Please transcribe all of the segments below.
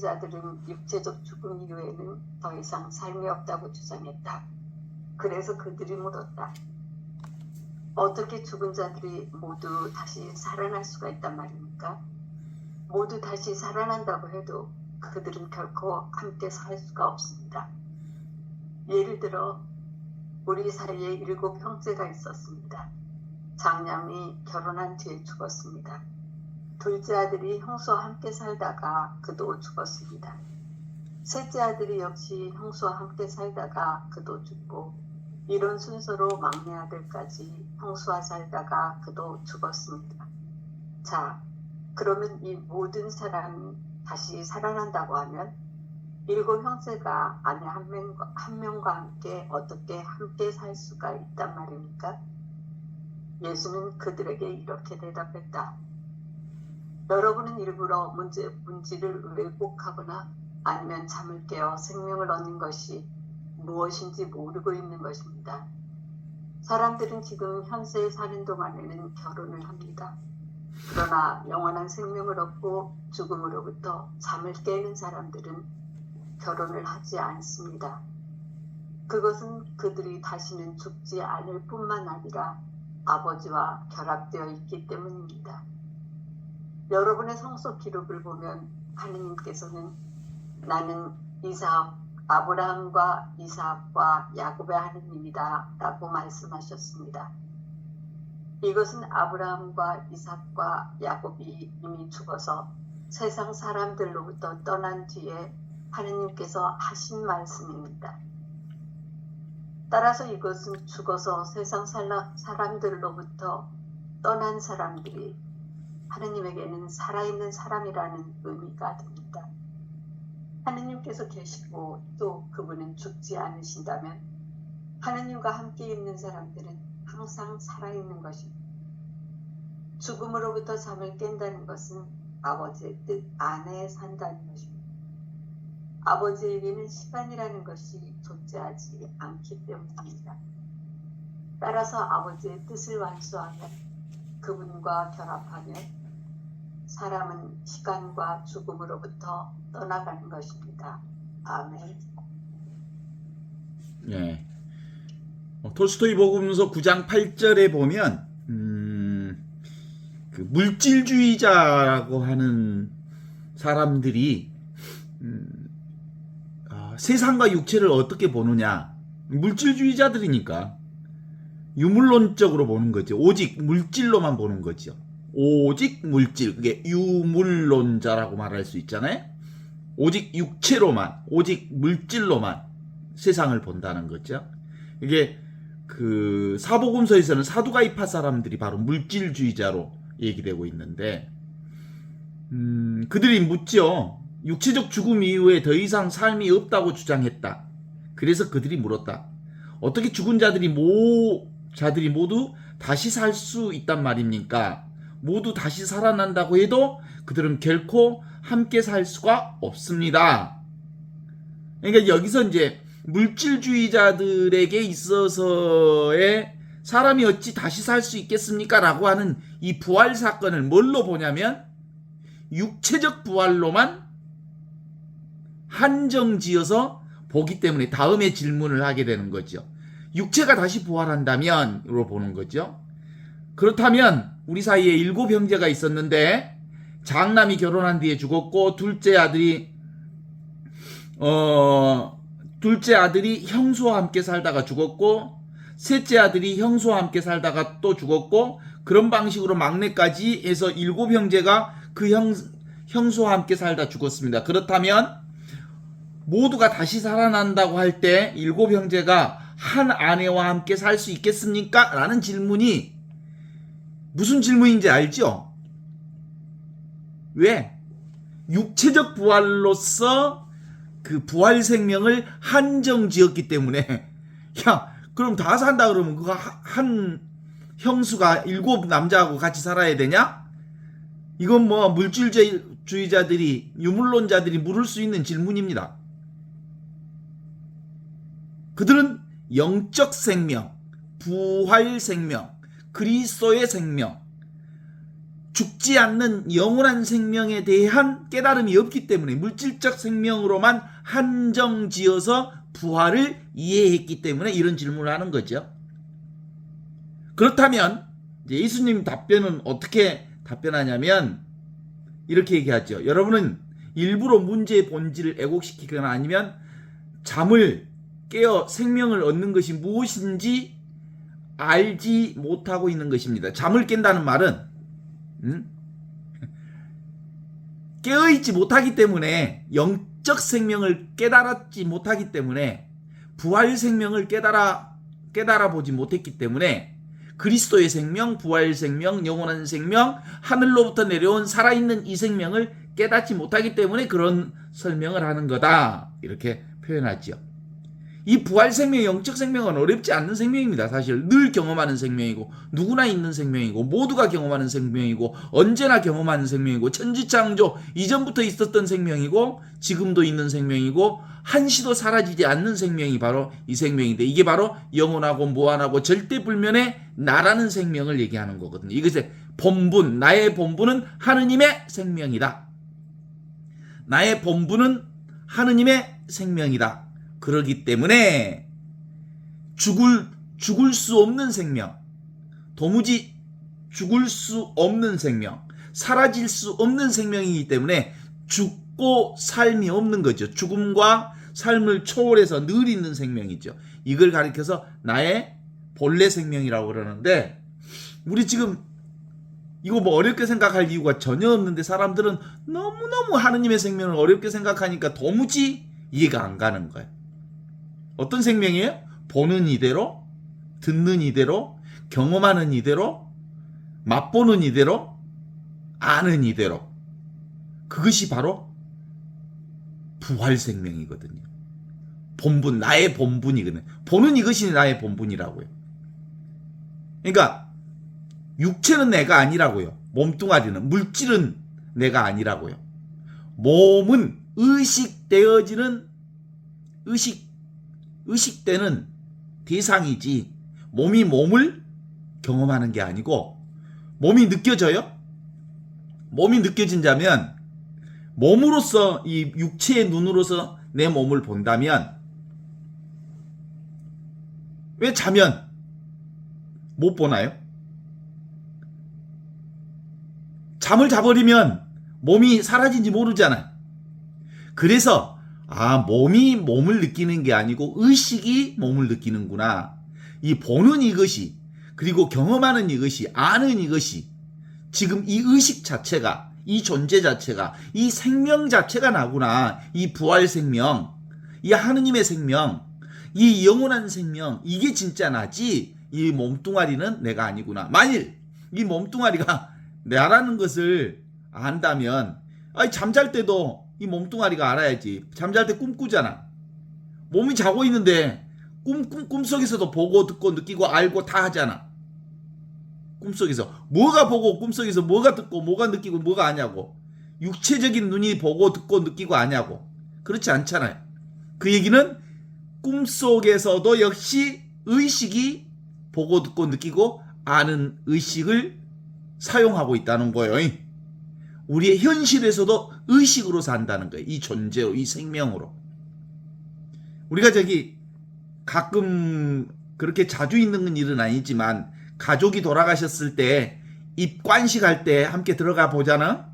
불신자들은 육체적 죽음 이후에는 더 이상 삶이 없다고 주장했다. 그래서 그들이 물었다. 어떻게 죽은 자들이 모두 다시 살아날 수가 있단 말입니까? 모두 다시 살아난다고 해도 그들은 결코 함께 살 수가 없습니다. 예를 들어 우리 사이에 7 형제가 있었습니다. 장남이 결혼한 뒤에 죽었습니다. 둘째 아들이 형수와 함께 살다가 그도 죽었습니다. 셋째 아들이 역시 형수와 함께 살다가 그도 죽고 이런 순서로 막내 아들까지 형수와 살다가 그도 죽었습니다. 자, 그러면 이 모든 사람이 다시 살아난다고 하면 7 형제가 아내 한 명과 함께 어떻게 함께 살 수가 있단 말입니까? 예수는 그들에게 이렇게 대답했다. 여러분은 일부러 문제를 왜곡하거나 아니면 잠을 깨어 생명을 얻는 것이 무엇인지 모르고 있는 것입니다. 사람들은 지금 현세에 사는 동안에는 결혼을 합니다. 그러나 영원한 생명을 얻고 죽음으로부터 잠을 깨는 사람들은 결혼을 하지 않습니다. 그것은 그들이 다시는 죽지 않을 뿐만 아니라 아버지와 결합되어 있기 때문입니다. 여러분의 성서 기록을 보면 하느님께서는 나는 아브라함과 이삭과 야곱의 하느님이다 라고 말씀하셨습니다. 이것은 아브라함과 이삭과 야곱이 이미 죽어서 세상 사람들로부터 떠난 뒤에 하느님께서 하신 말씀입니다. 따라서 이것은 죽어서 세상 사람들로부터 떠난 사람들이 하느님에게는 살아있는 사람이라는 의미가 됩니다. 하느님께서 계시고 또 그분은 죽지 않으신다면 하느님과 함께 있는 사람들은 항상 살아있는 것입니다. 죽음으로부터 잠을 깬다는 것은 아버지의 뜻 안에 산다는 것입니다. 아버지에게는 시간이라는 것이 존재하지 않기 때문입니다. 따라서 아버지의 뜻을 완수하면 그분과 결합하면 사람은 시간과 죽음으로부터 떠나가는 것입니다. 아멘. 예. 톨스토이 복음서 9장 8절에 보면 그 물질주의자라고 하는 사람들이 세상과 육체를 어떻게 보느냐, 물질주의자들이니까 유물론적으로 보는 거죠. 오직 물질로만 보는 거죠. 오직 물질, 그게 유물론자라고 말할 수 있잖아요. 오직 육체로만, 오직 물질로만 세상을 본다는 거죠. 이게 그 사복음서에서는 사두가이파 사람들이 바로 물질주의자로 얘기되고 있는데, 그들이 묻죠. 육체적 죽음 이후에 더 이상 삶이 없다고 주장했다. 그래서 그들이 물었다. 어떻게 죽은 자들이 모두 다시 살 수 있단 말입니까? 모두 다시 살아난다고 해도 그들은 결코 함께 살 수가 없습니다. 그러니까 여기서 이제 물질주의자들에게 있어서의 사람이 어찌 다시 살 수 있겠습니까? 라고 하는 이 부활 사건을 뭘로 보냐면 육체적 부활로만 한정지어서 보기 때문에 다음에 질문을 하게 되는 거죠. 육체가 다시 부활한다면으로 보는 거죠. 그렇다면 우리 사이에 7 형제가 있었는데 장남이 결혼한 뒤에 죽었고 둘째 아들이 형수와 함께 살다가 죽었고 셋째 아들이 형수와 함께 살다가 또 죽었고 그런 방식으로 막내까지 해서 7 형제가 그 형수와 함께 살다 죽었습니다. 그렇다면 모두가 다시 살아난다고 할 때 7 형제가 한 아내와 함께 살 수 있겠습니까? 라는 질문이 무슨 질문인지 알죠? 왜? 육체적 부활로서 그 부활 생명을 한정 지었기 때문에 야, 그럼 다 산다 그러면 그거 한 형수가 7 남자하고 같이 살아야 되냐? 이건 뭐 물질주의자들이 유물론자들이 물을 수 있는 질문입니다. 그들은 영적 생명, 부활 생명, 그리스도의 생명, 죽지 않는 영원한 생명에 대한 깨달음이 없기 때문에 물질적 생명으로만 한정지어서 부활을 이해했기 때문에 이런 질문을 하는 거죠. 그렇다면 예수님 답변은 어떻게 답변하냐면 이렇게 얘기하죠. 여러분은 일부러 문제의 본질을 왜곡시키거나 아니면 잠을 깨어 생명을 얻는 것이 무엇인지 알지 못하고 있는 것입니다. 잠을 깬다는 말은 깨어있지 못하기 때문에 영적 생명을 깨달았지 못하기 때문에 부활 생명을 깨달아 보지 못했기 때문에 그리스도의 생명, 부활 생명, 영원한 생명, 하늘로부터 내려온 살아있는 이 생명을 깨닫지 못하기 때문에 그런 설명을 하는 거다. 이렇게 표현하죠. 이 부활 생명, 영적 생명은 어렵지 않는 생명입니다. 사실 늘 경험하는 생명이고 누구나 있는 생명이고 모두가 경험하는 생명이고 언제나 경험하는 생명이고 천지창조 이전부터 있었던 생명이고 지금도 있는 생명이고 한시도 사라지지 않는 생명이 바로 이 생명인데 이게 바로 영원하고 무한하고 절대불면의 나라는 생명을 얘기하는 거거든요. 이것의 본분, 나의 본분은 하느님의 생명이다. 나의 본분은 하느님의 생명이다. 그러기 때문에 죽을 수 없는 생명, 도무지 죽을 수 없는 생명, 사라질 수 없는 생명이기 때문에 죽고 삶이 없는 거죠. 죽음과 삶을 초월해서 늘 있는 생명이죠. 이걸 가리켜서 나의 본래 생명이라고 그러는데 우리 지금 이거 뭐 어렵게 생각할 이유가 전혀 없는데 사람들은 너무너무 하느님의 생명을 어렵게 생각하니까 도무지 이해가 안 가는 거예요. 어떤 생명이에요? 보는 이대로, 듣는 이대로, 경험하는 이대로, 맛보는 이대로, 아는 이대로. 그것이 바로 부활 생명이거든요. 본분, 나의 본분이거든요. 보는 이것이 나의 본분이라고요. 그러니까 육체는 내가 아니라고요. 몸뚱아리는, 물질은 내가 아니라고요. 몸은 의식되어지는 의식되는 대상이지 몸이 몸을 경험하는 게 아니고 몸이 느껴져요? 몸이 느껴진다면 몸으로서 이 육체의 눈으로서 내 몸을 본다면 왜 자면 못 보나요? 잠을 자버리면 몸이 사라진지 모르잖아요. 그래서 몸이 몸을 느끼는 게 아니고 의식이 몸을 느끼는구나. 이 보는 이것이 그리고 경험하는 이것이 아는 이것이 지금 이 의식 자체가 이 존재 자체가 이 생명 자체가 나구나. 이 부활 생명, 이 하느님의 생명, 이 영원한 생명 이게 진짜 나지 이 몸뚱아리는 내가 아니구나. 만일 이 몸뚱아리가 나라는 것을 안다면 잠잘 때도 이 몸뚱아리가 알아야지. 잠잘 때 꿈꾸잖아. 몸이 자고 있는데 꿈속에서도 보고 듣고 느끼고 알고 다 하잖아. 꿈속에서 뭐가 보고 꿈속에서 뭐가 듣고 뭐가 느끼고 뭐가 아냐고. 육체적인 눈이 보고 듣고 느끼고 아냐고. 그렇지 않잖아요. 그 얘기는 꿈속에서도 역시 의식이 보고 듣고 느끼고 아는 의식을 사용하고 있다는 거예요. 우리의 현실에서도 의식으로 산다는 거예요. 이 존재로, 이 생명으로. 우리가 가끔 그렇게 자주 있는 일은 아니지만 가족이 돌아가셨을 때 입관식할 때 함께 들어가 보잖아.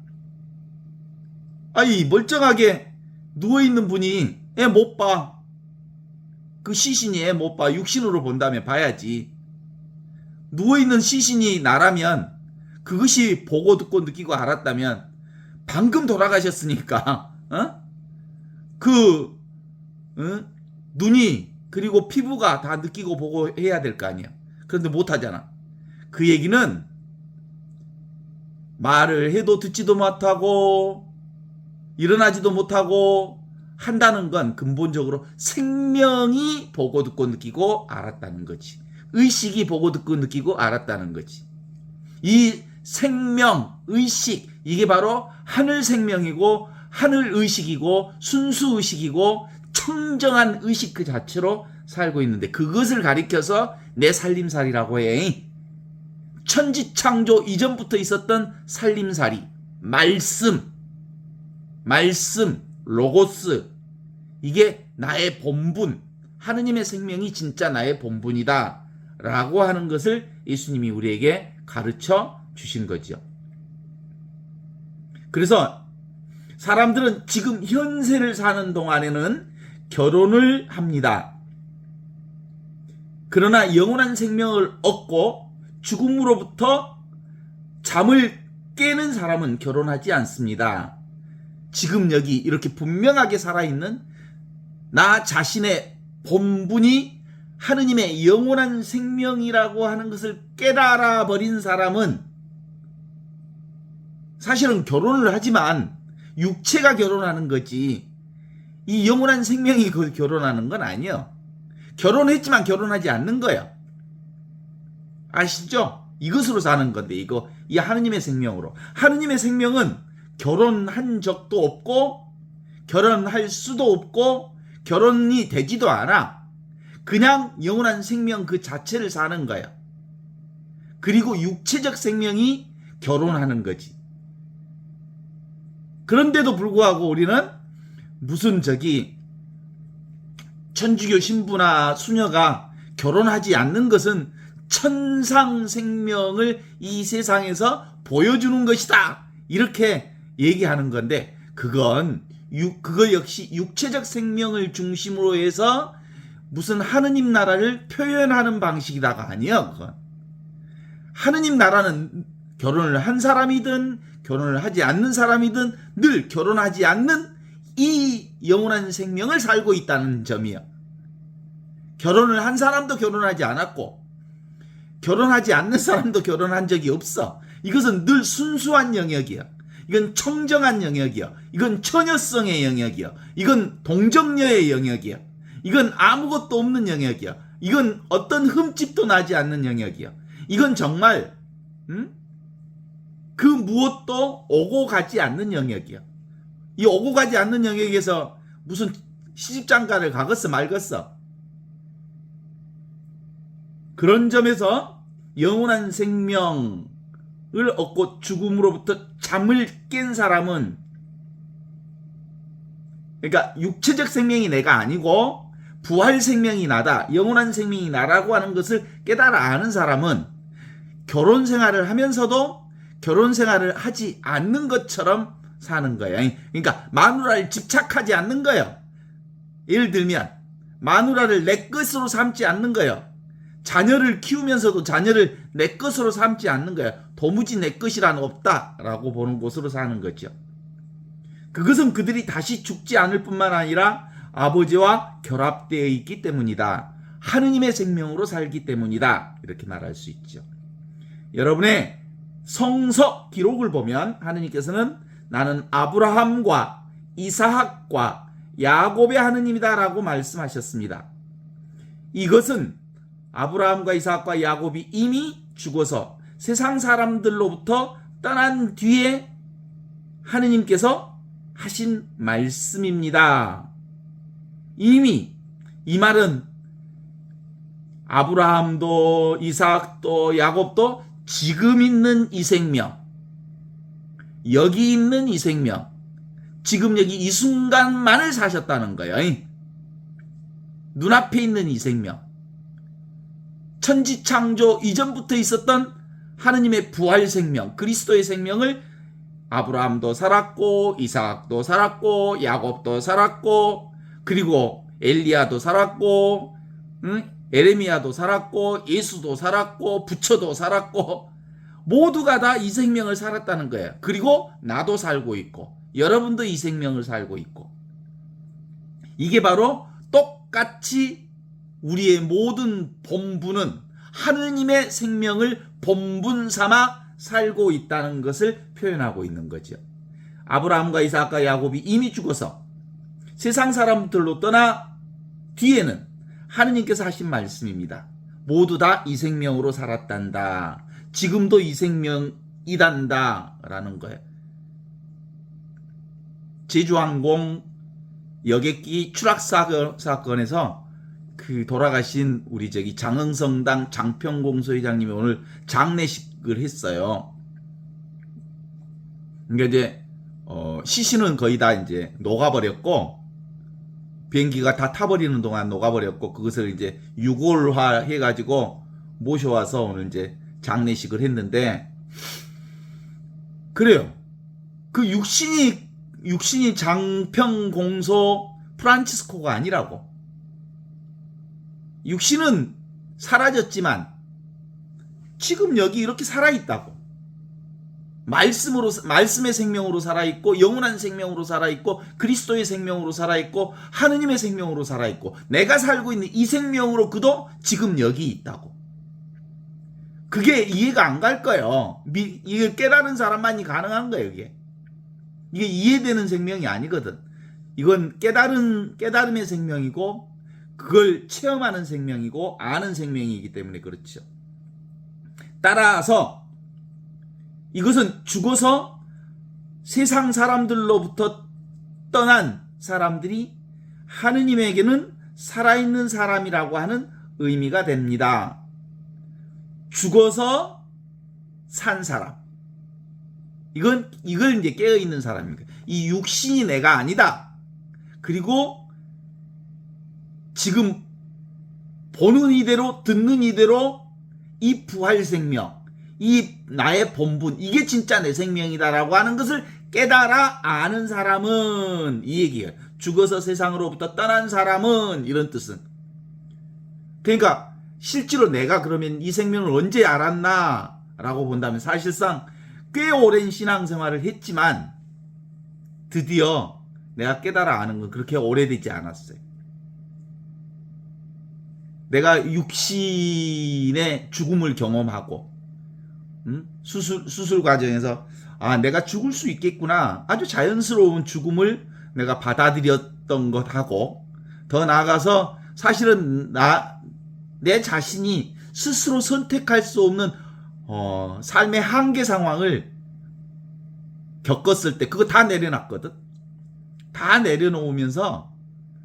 멀쩡하게 누워있는 분이 애 못 봐. 그 시신이 애 못 봐. 육신으로 본다면 봐야지. 누워있는 시신이 나라면 그것이 보고 듣고 느끼고 알았다면 방금 돌아가셨으니까 눈이 그리고 피부가 다 느끼고 보고 해야 될 거 아니야. 그런데 못하잖아. 그 얘기는 말을 해도 듣지도 못하고 일어나지도 못하고 한다는 건 근본적으로 생명이 보고 듣고 느끼고 알았다는 거지. 의식이 보고 듣고 느끼고 알았다는 거지. 이 생명, 의식 이게 바로 하늘 생명이고 하늘 의식이고 순수 의식이고 청정한 의식 그 자체로 살고 있는데 그것을 가리켜서 내 살림살이라고 해. 천지창조 이전부터 있었던 살림살이, 말씀, 로고스, 이게 나의 본분, 하느님의 생명이 진짜 나의 본분이다 라고 하는 것을 예수님이 우리에게 가르쳐 주신 거죠. 그래서 사람들은 지금 현세를 사는 동안에는 결혼을 합니다. 그러나 영원한 생명을 얻고 죽음으로부터 잠을 깨는 사람은 결혼하지 않습니다. 지금 여기 이렇게 분명하게 살아있는 나 자신의 본분이 하느님의 영원한 생명이라고 하는 것을 깨달아 버린 사람은 사실은 결혼을 하지만 육체가 결혼하는 거지 이 영원한 생명이 결혼하는 건 아니에요. 결혼했지만 결혼하지 않는 거예요. 아시죠? 이것으로 사는 건데 이 하느님의 생명으로. 하느님의 생명은 결혼한 적도 없고 결혼할 수도 없고 결혼이 되지도 않아. 그냥 영원한 생명 그 자체를 사는 거예요. 그리고 육체적 생명이 결혼하는 거지. 그런데도 불구하고 우리는 무슨 천주교 신부나 수녀가 결혼하지 않는 것은 천상 생명을 이 세상에서 보여주는 것이다. 이렇게 얘기하는 건데 그거 역시 육체적 생명을 중심으로 해서 무슨 하느님 나라를 표현하는 방식이다가 아니에요. 그건. 하느님 나라는 결혼을 한 사람이든 결혼을 하지 않는 사람이든 늘 결혼하지 않는 이 영원한 생명을 살고 있다는 점이에요. 결혼을 한 사람도 결혼하지 않았고 결혼하지 않는 사람도 결혼한 적이 없어. 이것은 늘 순수한 영역이야. 이건 청정한 영역이야. 이건 처녀성의 영역이야. 이건 동정녀의 영역이야. 이건 아무것도 없는 영역이야. 이건 어떤 흠집도 나지 않는 영역이야. 이건 정말 그 무엇도 오고 가지 않는 영역이야. 이 오고 가지 않는 영역에서 무슨 시집장가를 가겠어 말겠어. 그런 점에서 영원한 생명을 얻고 죽음으로부터 잠을 깬 사람은 그러니까 육체적 생명이 내가 아니고 부활 생명이 나다, 영원한 생명이 나라고 하는 것을 깨달아 아는 사람은 결혼 생활을 하면서도 결혼 생활을 하지 않는 것처럼 사는 거예요. 그러니까 마누라를 집착하지 않는 거예요. 예를 들면 마누라를 내 것으로 삼지 않는 거예요. 자녀를 키우면서도 자녀를 내 것으로 삼지 않는 거예요. 도무지 내 것이란 없다라고 보는 곳으로 사는 거죠. 그것은 그들이 다시 죽지 않을 뿐만 아니라 아버지와 결합되어 있기 때문이다. 하느님의 생명으로 살기 때문이다. 이렇게 말할 수 있죠. 여러분의 성서 기록을 보면 하느님께서는 나는 아브라함과 이삭과 야곱의 하느님이다 라고 말씀하셨습니다. 이것은 아브라함과 이삭과 야곱이 이미 죽어서 세상 사람들로부터 떠난 뒤에 하느님께서 하신 말씀입니다. 이미 이 말은 아브라함도 이삭도 야곱도 지금 있는 이 생명, 여기 있는 이 생명, 지금 여기 이 순간만을 사셨다는 거예요. 눈앞에 있는 이 생명, 천지창조 이전부터 있었던 하느님의 부활 생명, 그리스도의 생명을 아브라함도 살았고 이삭도 살았고 야곱도 살았고 그리고 엘리야도 살았고 에레미야도 살았고 예수도 살았고 부처도 살았고 모두가 다 이 생명을 살았다는 거예요. 그리고 나도 살고 있고 여러분도 이 생명을 살고 있고 이게 바로 똑같이 우리의 모든 본분은 하느님의 생명을 본분 삼아 살고 있다는 것을 표현하고 있는 거죠. 아브라함과 이삭과 야곱이 이미 죽어서 세상 사람들로 떠나 뒤에는 하느님께서 하신 말씀입니다. 모두 다 이 생명으로 살았단다. 지금도 이 생명이단다 라는 거예요. 제주항공 여객기 추락 사건에서 그 돌아가신 우리 장흥성당 장평공소 회장님이 오늘 장례식 장례식을 했어요. 그러니까 이제 시신은 거의 다 이제 녹아버렸고 비행기가 다 타버리는 동안 녹아버렸고 그것을 이제 유골화 해가지고 모셔와서 오늘 이제 장례식을 했는데 그래요. 그 육신이 장평공소 프란치스코가 아니라고. 육신은 사라졌지만 지금 여기 이렇게 살아있다고. 말씀의 생명으로 살아있고 영원한 생명으로 살아있고 그리스도의 생명으로 살아있고 하느님의 생명으로 살아있고 내가 살고 있는 이 생명으로 그도 지금 여기 있다고. 그게 이해가 안 갈 거예요. 이게 깨달은 사람만이 가능한 거예요. 이게 이해되는 생명이 아니거든. 이건 깨달음의 생명이고 그걸 체험하는 생명이고 아는 생명이기 때문에 그렇죠. 따라서 이것은 죽어서 세상 사람들로부터 떠난 사람들이 하느님에게는 살아있는 사람이라고 하는 의미가 됩니다. 죽어서 산 사람. 이걸 이제 깨어있는 사람입니다. 이 육신이 내가 아니다. 그리고 지금 보는 이대로 듣는 이대로 이 부활 생명, 이 나의 본분, 이게 진짜 내 생명이다라고 하는 것을 깨달아 아는 사람은 이 얘기예요. 죽어서 세상으로부터 떠난 사람은 이런 뜻은. 그러니까 실제로 내가 그러면 이 생명을 언제 알았나 라고 본다면 사실상 꽤 오랜 신앙생활을 했지만 드디어 내가 깨달아 아는 건 그렇게 오래되지 않았어요. 내가 육신의 죽음을 경험하고 수술 과정에서 내가 죽을 수 있겠구나. 아주 자연스러운 죽음을 내가 받아들였던 것하고 더 나아가서 사실은 내 자신이 스스로 선택할 수 없는 삶의 한계 상황을 겪었을 때 그거 다 내려놨거든. 다 내려놓으면서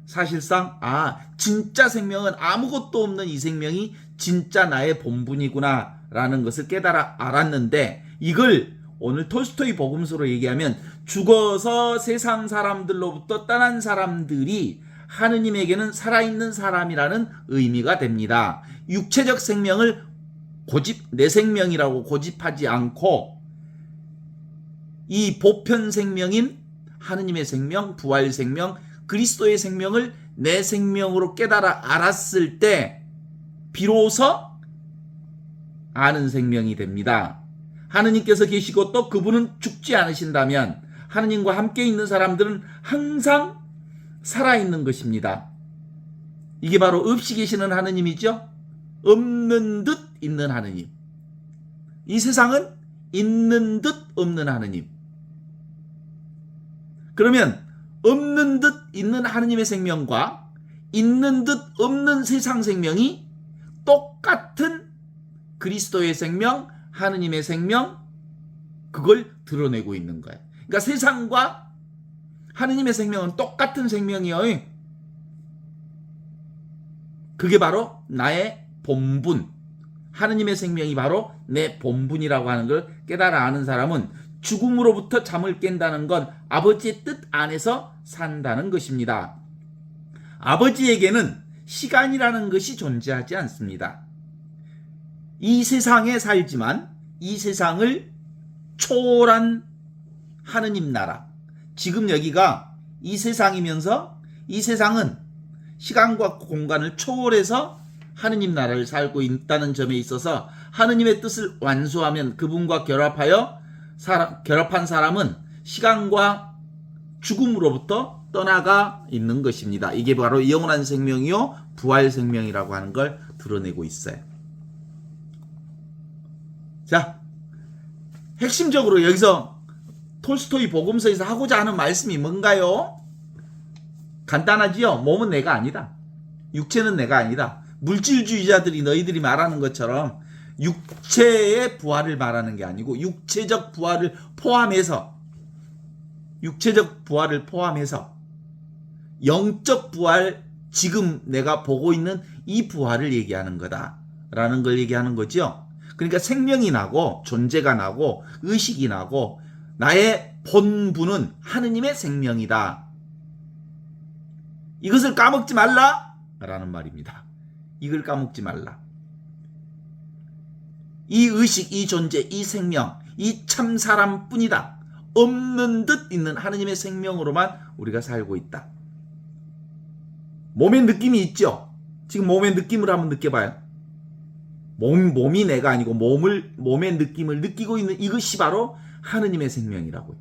사실상 진짜 생명은 아무것도 없는 이 생명이 진짜 나의 본분이구나 라는 것을 깨달아 알았는데 이걸 오늘 톨스토이 복음서로 얘기하면 죽어서 세상 사람들로부터 떠난 사람들이 하느님에게는 살아있는 사람이라는 의미가 됩니다. 육체적 생명을 내 생명이라고 고집하지 않고 이 보편 생명인 하느님의 생명, 부활 생명, 그리스도의 생명을 내 생명으로 깨달아 알았을 때 비로소 아는 생명이 됩니다. 하느님께서 계시고 또 그분은 죽지 않으신다면 하느님과 함께 있는 사람들은 항상 살아있는 것입니다. 이게 바로 없이 계시는 하느님이죠. 없는 듯 있는 하느님. 이 세상은 있는 듯 없는 하느님. 그러면 없는 듯 있는 하느님의 생명과 있는 듯 없는 세상 생명이 똑같은 그리스도의 생명, 하느님의 생명, 그걸 드러내고 있는 거예요. 그러니까 세상과 하느님의 생명은 똑같은 생명이에요. 그게 바로 나의 본분. 하느님의 생명이 바로 내 본분이라고 하는 걸 깨달아 아는 사람은 죽음으로부터 잠을 깬다는 건 아버지의 뜻 안에서 산다는 것입니다. 아버지에게는 시간이라는 것이 존재하지 않습니다. 이 세상에 살지만 이 세상을 초월한 하느님 나라. 지금 여기가 이 세상이면서 이 세상은 시간과 공간을 초월해서 하느님 나라를 살고 있다는 점에 있어서 하느님의 뜻을 완수하면 그분과 결합한 사람은 시간과 죽음으로부터 떠나가 있는 것입니다. 이게 바로 영원한 생명이요 부활 생명이라고 하는 걸 드러내고 있어요. 자, 핵심적으로 여기서 톨스토이 복음서에서 하고자 하는 말씀이 뭔가요? 간단하지요? 몸은 내가 아니다. 육체는 내가 아니다. 물질주의자들이 너희들이 말하는 것처럼 육체의 부활을 말하는 게 아니고 육체적 부활을 포함해서 영적 부활, 지금 내가 보고 있는 이 부활을 얘기하는 거다라는 걸 얘기하는 거죠. 그러니까 생명이 나고 존재가 나고 의식이 나고 나의 본분은 하느님의 생명이다. 이것을 까먹지 말라 라는 말입니다. 이걸 까먹지 말라. 이 의식, 이 존재, 이 생명, 이 참 사람뿐이다. 없는 듯 있는 하느님의 생명으로만 우리가 살고 있다. 몸의 느낌이 있죠? 지금 몸의 느낌을 한번 느껴봐요. 몸이 내가 아니고 몸의 느낌을 느끼고 있는 이것이 바로 하느님의 생명이라고요.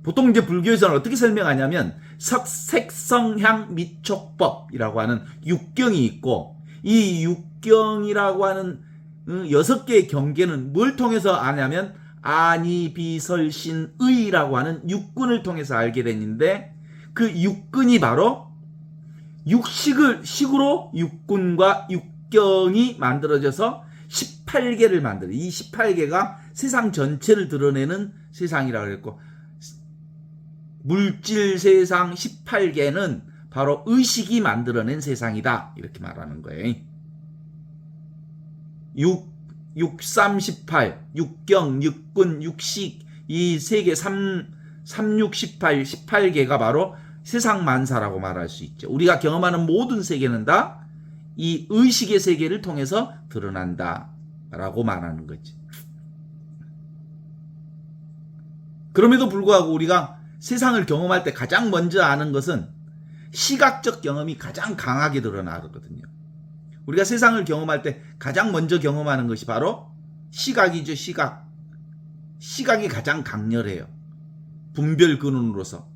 보통 이제 불교에서는 어떻게 설명하냐면 색성향 미촉법이라고 하는 육경이 있고, 이 육경이라고 하는 6개의 경계는 뭘 통해서 아냐면 아니비설신의라고 하는 육근을 통해서 알게 되는데, 그 육근이 바로 식으로 육근과 육경이 만들어져서 18개를 만들어. 이 18개가 세상 전체를 드러내는 세상이라고 했고, 물질 세상 18개는 바로 의식이 만들어낸 세상이다. 이렇게 말하는 거예요. 6,3,18, 육경, 육근, 육식, 이 세 개, 18개가 바로 세상 만사라고 말할 수 있죠. 우리가 경험하는 모든 세계는 다 이 의식의 세계를 통해서 드러난다 라고 말하는 거지. 그럼에도 불구하고 우리가 세상을 경험할 때 가장 먼저 아는 것은 시각적 경험이 가장 강하게 드러나거든요. 우리가 세상을 경험할 때 가장 먼저 경험하는 것이 바로 시각이죠. 시각이 가장 강렬해요. 분별 근원으로서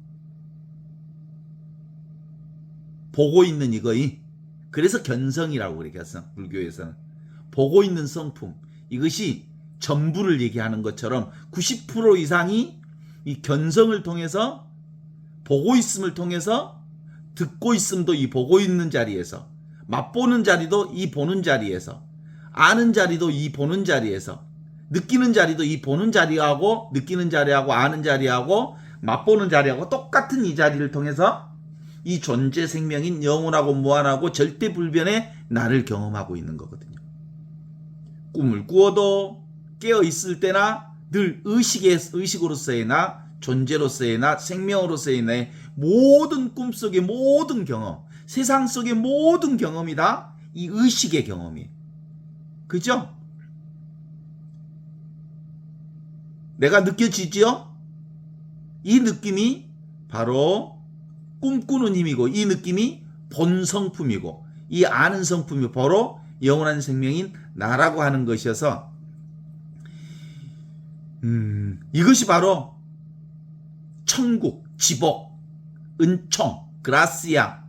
보고 있는 이거이. 그래서 견성이라고 그래. 견성. 불교에서는 보고 있는 성품, 이것이 전부를 얘기하는 것처럼 90% 이상이 이 견성을 통해서, 보고 있음을 통해서, 듣고 있음도 이 보고 있는 자리에서, 맛보는 자리도 이 보는 자리에서, 아는 자리도 이 보는 자리에서, 느끼는 자리도 이 보는 자리하고, 느끼는 자리하고, 아는 자리하고, 맛보는 자리하고 똑같은 이 자리를 통해서 이 존재 생명인 영원하고 무한하고 절대불변의 나를 경험하고 있는 거거든요. 꿈을 꾸어도 깨어 있을 때나 늘 의식으로서의 나, 존재로서의 나, 생명으로서의 내 모든 꿈속의 모든 경험, 세상 속의 모든 경험이 다 이 의식의 경험이에요. 그죠? 내가 느껴지죠? 이 느낌이 바로 꿈꾸는 힘이고, 이 느낌이 본 성품이고, 이 아는 성품이 바로 영원한 생명인 나라고 하는 것이어서, 이것이 바로 천국, 지복, 은총, 그라시아,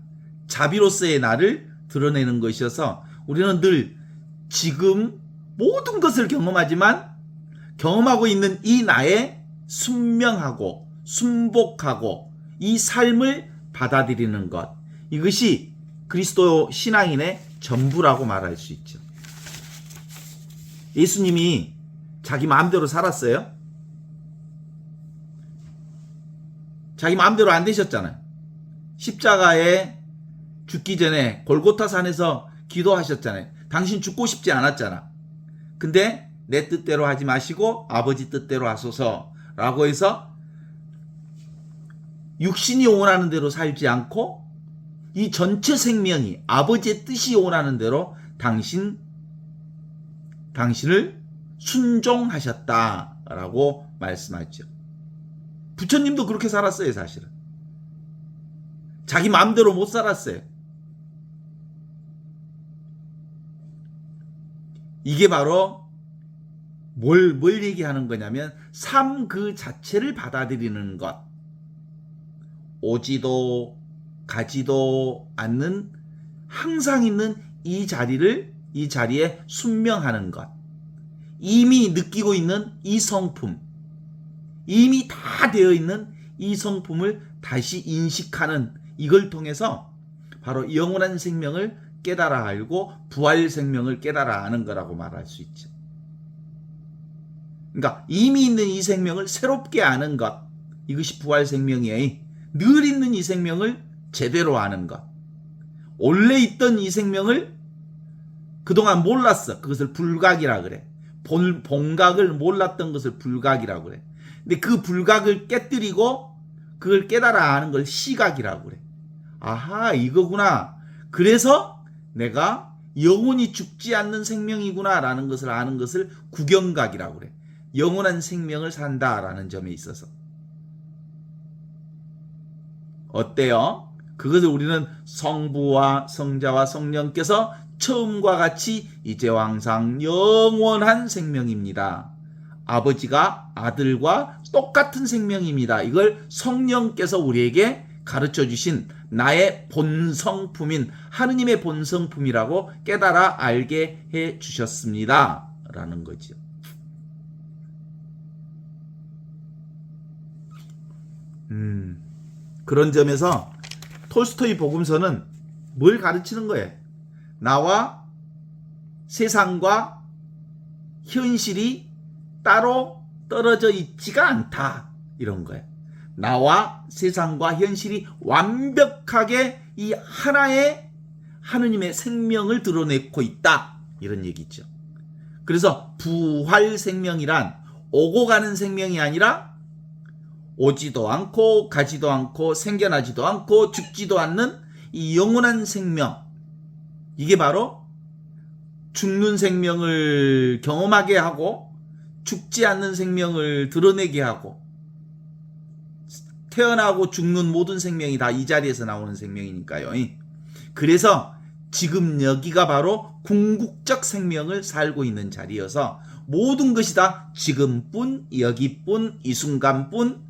자비로서의 나를 드러내는 것이어서, 우리는 늘 지금 모든 것을 경험하지만 경험하고 있는 이 나의 순명하고 순복하고 이 삶을 받아들이는 것, 이것이 그리스도 신앙인의 전부라고 말할 수 있죠. 예수님이 자기 마음대로 살았어요? 자기 마음대로 안 되셨잖아요. 십자가에 죽기 전에 골고타 산에서 기도하셨잖아요. 당신 죽고 싶지 않았잖아. 근데 내 뜻대로 하지 마시고 아버지 뜻대로 하소서라고 해서 육신이 원하는 대로 살지 않고 이 전체 생명이 아버지의 뜻이 원하는 대로 당신을 순종하셨다라고 말씀하죠. 부처님도 그렇게 살았어요. 사실은 자기 마음대로 못 살았어요. 이게 바로 뭘 얘기하는 거냐면 삶 그 자체를 받아들이는 것, 오지도 가지도 않는 항상 있는 이 자리에 순명하는 것, 이미 느끼고 있는 이 성품, 이미 다 되어 있는 이 성품을 다시 인식하는, 이걸 통해서 바로 영원한 생명을 깨달아 알고 부활 생명을 깨달아 아는 거라고 말할 수 있죠. 그러니까 이미 있는 이 생명을 새롭게 아는 것, 이것이 부활 생명이에요. 늘 있는 이 생명을 제대로 아는 것, 원래 있던 이 생명을 그동안 몰랐어. 그것을 불각이라 그래. 본각을 몰랐던 것을 불각이라고 그래. 근데 그 불각을 깨뜨리고 그걸 깨달아 아는 걸 시각이라고 그래. 아하, 이거구나. 그래서 내가 영원히 죽지 않는 생명이구나 라는 것을 아는 것을 구경각이라고 그래. 영원한 생명을 산다라는 점에 있어서. 어때요? 그것을 우리는 성부와 성자와 성령께서 처음과 같이 이제와 항상 영원한 생명입니다. 아버지가 아들과 똑같은 생명입니다. 이걸 성령께서 우리에게 가르쳐 주신 나의 본성품인 하느님의 본성품이라고 깨달아 알게 해 주셨습니다. 라는 거죠. 그런 점에서 톨스토이 복음서는 뭘 가르치는 거예요? 나와 세상과 현실이 따로 떨어져 있지가 않다. 이런 거예요. 나와 세상과 현실이 완벽하게 이 하나의 하느님의 생명을 드러내고 있다. 이런 얘기죠. 그래서 부활 생명이란 오고 가는 생명이 아니라 오지도 않고 가지도 않고 생겨나지도 않고 죽지도 않는 이 영원한 생명. 이게 바로 죽는 생명을 경험하게 하고 죽지 않는 생명을 드러내게 하고 태어나고 죽는 모든 생명이 다 이 자리에서 나오는 생명이니까요. 그래서 지금 여기가 바로 궁극적 생명을 살고 있는 자리여서 모든 것이 다 지금뿐 여기뿐 이 순간뿐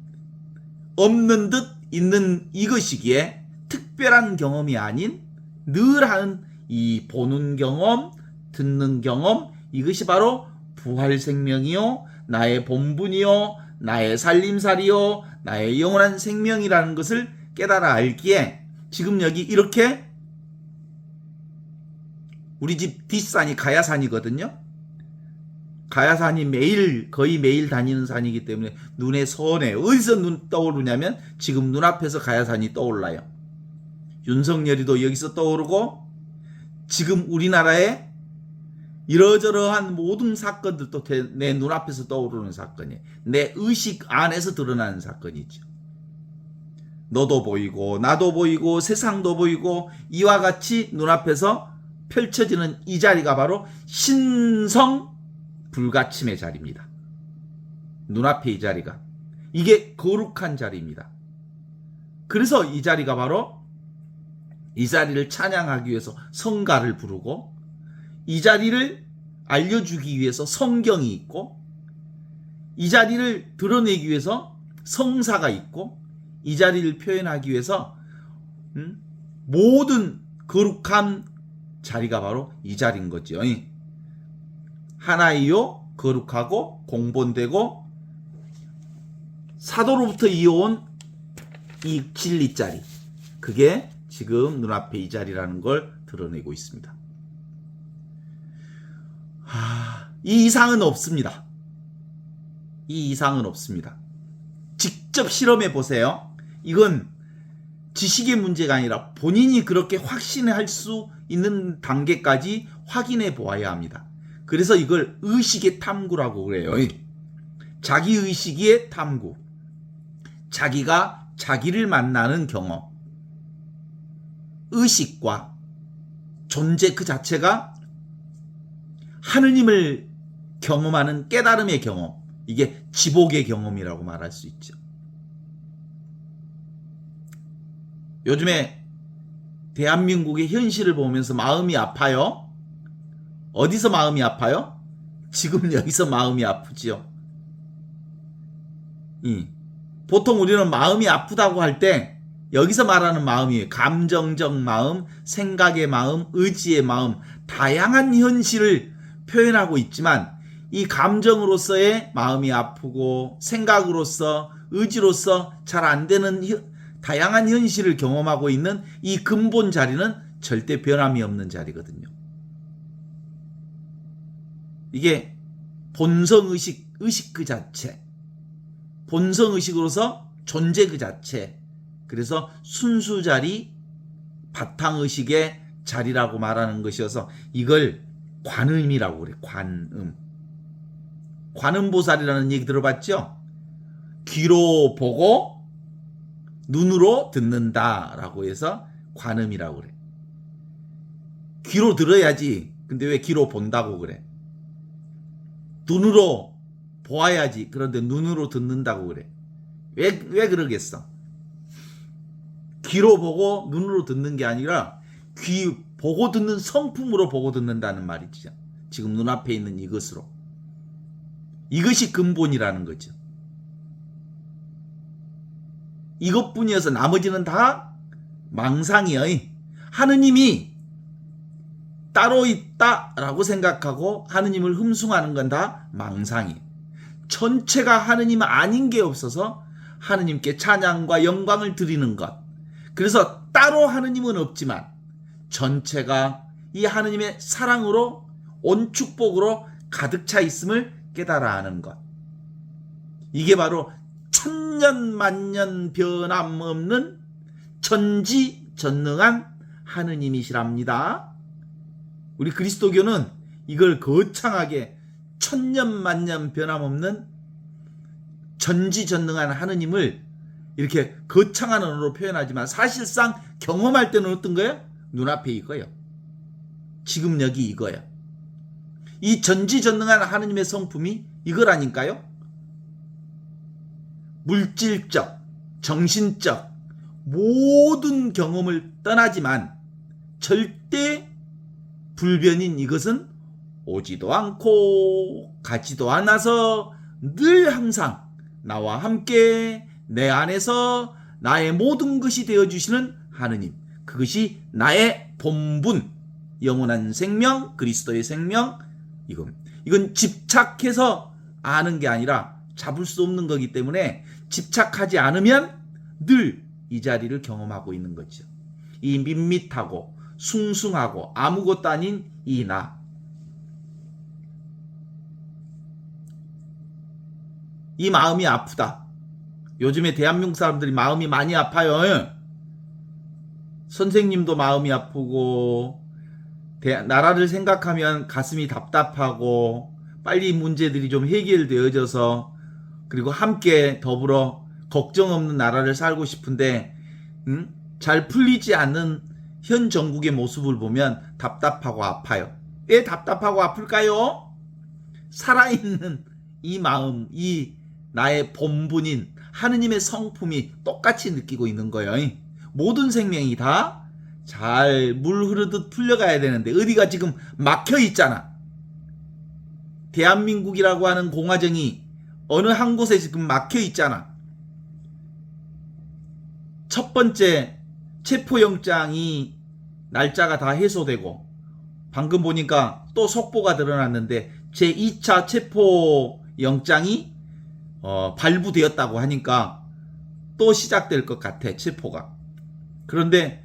없는 듯 있는 이것이기에 특별한 경험이 아닌 늘 하는 이 보는 경험, 듣는 경험, 이것이 바로 부활 생명이요, 나의 본분이요, 나의 살림살이요, 나의 영원한 생명이라는 것을 깨달아 알기에 지금 여기 이렇게 우리 집 뒷산이 가야산이거든요. 가야산이 거의 매일 다니는 산이기 때문에 눈에 선해. 어디서 눈 떠오르냐면 지금 눈앞에서 가야산이 떠올라요. 윤석열이도 여기서 떠오르고 지금 우리나라에 이러저러한 모든 사건들도 내 눈앞에서 떠오르는 사건이에요. 내 의식 안에서 드러나는 사건이죠. 너도 보이고 나도 보이고 세상도 보이고 이와 같이 눈앞에서 펼쳐지는 이 자리가 바로 신성 불가침의 자리입니다. 눈앞에 이 자리가. 이게 거룩한 자리입니다. 그래서 이 자리가 바로 이 자리를 찬양하기 위해서 성가를 부르고 이 자리를 알려주기 위해서 성경이 있고 이 자리를 드러내기 위해서 성사가 있고 이 자리를 표현하기 위해서 모든 거룩한 자리가 바로 이 자리인 거죠. 하나이요 거룩하고 공본되고 사도로부터 이어온 이 진리 자리, 그게 지금 눈앞에 이 자리라는 걸 드러내고 있습니다. 이 이상은 없습니다. 이 이상은 없습니다. 직접 실험해 보세요. 이건 지식의 문제가 아니라 본인이 그렇게 확신할 수 있는 단계까지 확인해 보아야 합니다. 그래서 이걸 의식의 탐구라고 그래요. 자기의식의 탐구. 자기가 자기를 만나는 경험. 의식과 존재 그 자체가 하느님을 경험하는 깨달음의 경험. 이게 지복의 경험이라고 말할 수 있죠. 요즘에 대한민국의 현실을 보면서 마음이 아파요. 어디서 마음이 아파요? 지금 여기서 마음이 아프지요. 보통 우리는 마음이 아프다고 할 때 여기서 말하는 마음이 감정적 마음, 생각의 마음, 의지의 마음, 다양한 현실을 표현하고 있지만 이 감정으로서의 마음이 아프고 생각으로서 의지로서 잘 안 되는 다양한 현실을 경험하고 있는 이 근본 자리는 절대 변함이 없는 자리거든요. 이게 본성의식, 의식 그 자체, 본성의식으로서 존재 그 자체, 그래서 순수자리, 바탕의식의 자리라고 말하는 것이어서 이걸 관음이라고 그래. 관음. 관음보살이라는 얘기 들어봤죠? 귀로 보고 눈으로 듣는다라고 해서 관음이라고 그래. 귀로 들어야지. 근데 왜 귀로 본다고 그래? 눈으로 보아야지. 그런데 눈으로 듣는다고 그래. 왜 그러겠어? 귀로 보고 눈으로 듣는 게 아니라 귀 보고 듣는 성품으로 보고 듣는다는 말이죠. 지금 눈앞에 있는 이것으로. 이것이 근본이라는 거죠. 이것뿐이어서 나머지는 다 망상이에요. 하느님이 따로 있다라고 생각하고 하느님을 흠숭하는 건 다 망상이에요. 전체가 하느님 아닌 게 없어서 하느님께 찬양과 영광을 드리는 것. 그래서 따로 하느님은 없지만 전체가 이 하느님의 사랑으로 온 축복으로 가득 차 있음을 깨달아 하는 것. 이게 바로 천년 만년 변함없는 전지전능한 하느님이시랍니다. 우리 그리스도교는 이걸 거창하게 천년 만년 변함없는 전지전능한 하느님을 이렇게 거창한 언어로 표현하지만 사실상 경험할 때는 어떤 거예요? 눈앞에 이거예요. 지금 여기 이거예요. 이 전지전능한 하느님의 성품이 이거라니까요. 물질적, 정신적 모든 경험을 떠나지만 절대 불변인 이것은 오지도 않고 가지도 않아서 늘 항상 나와 함께 내 안에서 나의 모든 것이 되어주시는 하느님. 그것이 나의 본분, 영원한 생명, 그리스도의 생명. 이건 집착해서 아는 게 아니라 잡을 수 없는 거기 때문에 집착하지 않으면 늘 이 자리를 경험하고 있는 거죠. 이 밋밋하고 숭숭하고 아무것도 아닌 이 나. 이 마음이 아프다. 요즘에 대한민국 사람들이 마음이 많이 아파요. 선생님도 마음이 아프고 나라를 생각하면 가슴이 답답하고 빨리 문제들이 좀 해결되어져서 그리고 함께 더불어 걱정 없는 나라를 살고 싶은데 잘 풀리지 않는 현 정국의 모습을 보면 답답하고 아파요. 왜 답답하고 아플까요? 살아있는 이 마음, 이 나의 본분인 하느님의 성품이 똑같이 느끼고 있는 거예요. 모든 생명이 다 잘 물 흐르듯 풀려가야 되는데 어디가 지금 막혀 있잖아. 대한민국이라고 하는 공화정이 어느 한 곳에 지금 막혀 있잖아. 첫 번째 체포영장이 날짜가 다 해소되고 방금 보니까 또 속보가 드러났는데 제2차 체포영장이 발부되었다고 하니까 또 시작될 것 같아. 체포가. 그런데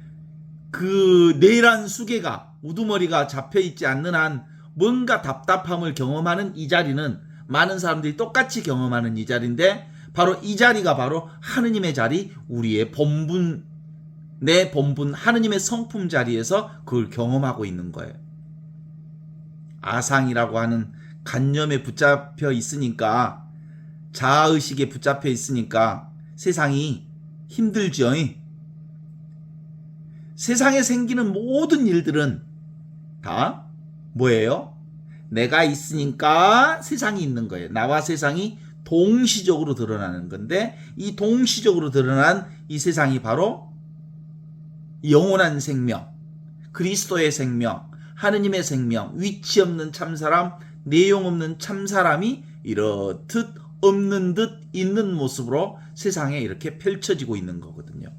그 내란 수개가 우두머리가 잡혀있지 않는 한 뭔가 답답함을 경험하는 이 자리는 많은 사람들이 똑같이 경험하는 이 자리인데 바로 이 자리가 바로 하느님의 자리, 우리의 본분, 내 본분 하느님의 성품 자리에서 그걸 경험하고 있는 거예요. 아상이라고 하는 관념에 붙잡혀 있으니까, 자아의식에 붙잡혀 있으니까 세상이 힘들죠. 세상에 생기는 모든 일들은 다 뭐예요? 내가 있으니까 세상이 있는 거예요. 나와 세상이 동시적으로 드러나는 건데 이 동시적으로 드러난 이 세상이 바로 영원한 생명, 그리스도의 생명, 하느님의 생명, 위치 없는 참사람, 내용 없는 참사람이 이렇듯 없는 듯 있는 모습으로 세상에 이렇게 펼쳐지고 있는 거거든요.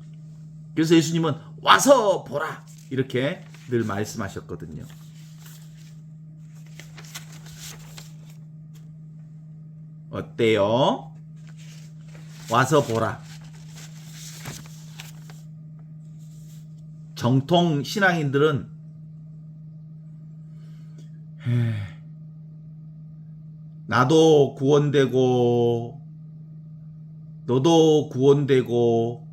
그래서 예수님은 와서 보라 이렇게 늘 말씀하셨거든요. 어때요? 와서 보라. 정통 신앙인들은 나도 구원되고 너도 구원되고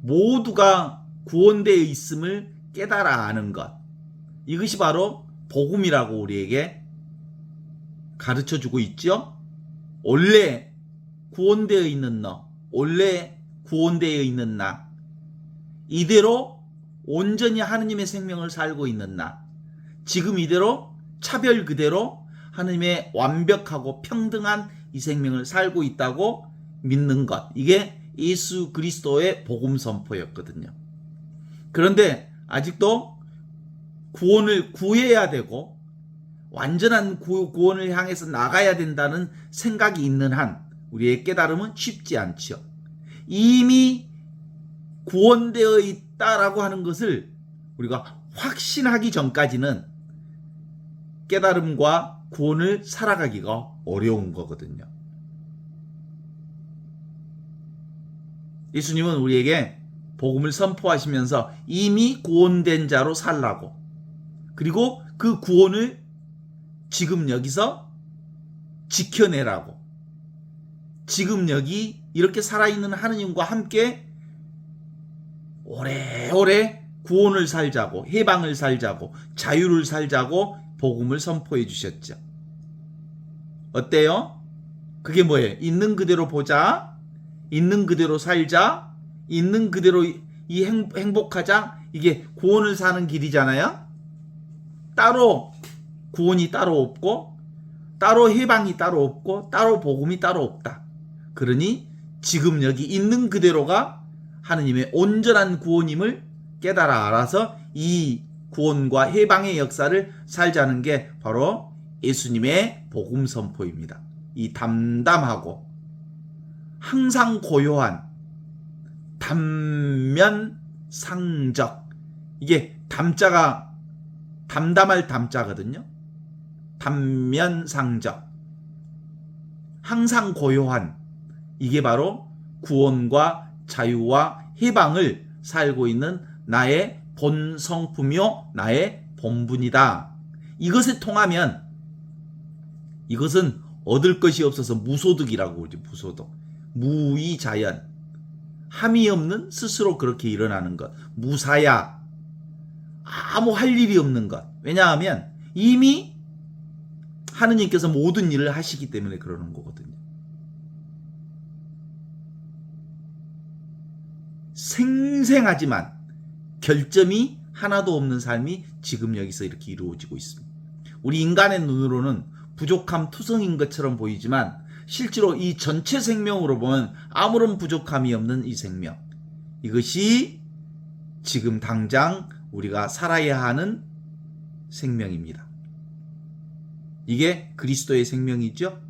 모두가 구원되어 있음을 깨달아 아는 것. 이것이 바로 복음이라고 우리에게 가르쳐 주고 있죠. 원래 구원되어 있는 너, 원래 구원되어 있는 나, 이대로 온전히 하느님의 생명을 살고 있는 나, 지금 이대로 차별 그대로 하느님의 완벽하고 평등한 이 생명을 살고 있다고 믿는 것, 이게 예수 그리스도의 복음 선포였거든요. 그런데 아직도 구원을 구해야 되고 완전한 구원을 향해서 나가야 된다는 생각이 있는 한 우리의 깨달음은 쉽지 않죠. 이미 구원되어 있다라고 하는 것을 우리가 확신하기 전까지는 깨달음과 구원을 살아가기가 어려운 거거든요. 예수님은 우리에게 복음을 선포하시면서 이미 구원된 자로 살라고, 그리고 그 구원을 지금 여기서 지켜내라고, 지금 여기 이렇게 살아있는 하느님과 함께 오래오래 구원을 살자고, 해방을 살자고, 자유를 살자고 복음을 선포해 주셨죠. 어때요? 그게 뭐예요? 있는 그대로 보자, 있는 그대로 살자, 있는 그대로 이 행복하자, 이게 구원을 사는 길이잖아요. 따로 구원이 따로 없고, 따로 해방이 따로 없고, 따로 복음이 따로 없다. 그러니 지금 여기 있는 그대로가 하느님의 온전한 구원임을 깨달아 알아서 이 구원과 해방의 역사를 살자는 게 바로 예수님의 복음 선포입니다. 이 담담하고 항상 고요한 담면상적, 이게 담자가 담담할 담자거든요. 담면상적, 항상 고요한, 이게 바로 구원과 자유와 해방을 살고 있는 나의 본 성품이요 나의 본분이다. 이것에 통하면 이것은 얻을 것이 없어서 무소득이라고 그러죠. 무소득, 무의자연, 함이 없는 스스로 그렇게 일어나는 것, 무사야, 아무 할 일이 없는 것. 왜냐하면 이미 하느님께서 모든 일을 하시기 때문에 그러는 거거든요. 생생하지만 결점이 하나도 없는 삶이 지금 여기서 이렇게 이루어지고 있습니다. 우리 인간의 눈으로는 부족함 투성인 것처럼 보이지만 실제로 이 전체 생명으로 보면 아무런 부족함이 없는 이 생명, 이것이 지금 당장 우리가 살아야 하는 생명입니다. 이게 그리스도의 생명이죠.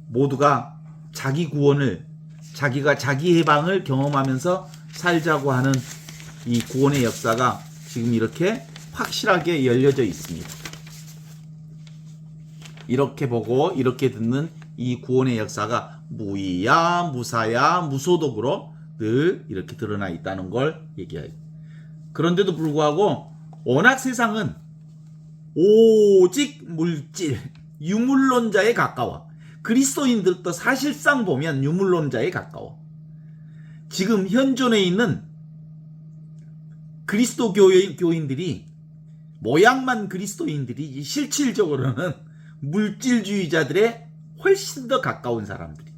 모두가 자기 구원을, 자기가 자기 해방을 경험하면서 살자고 하는 이 구원의 역사가 지금 이렇게 확실하게 열려져 있습니다. 이렇게 보고 이렇게 듣는 이 구원의 역사가 무의야, 무사야, 무소득으로 늘 이렇게 드러나 있다는 걸 얘기해요. 그런데도 불구하고 워낙 세상은 오직 물질, 유물론자에 가까워. 그리스도인들도 사실상 보면 유물론자에 가까워. 지금 현존에 있는 그리스도 교인들이 모양만 그리스도인들이 실질적으로는 물질주의자들의 훨씬 더 가까운 사람들이.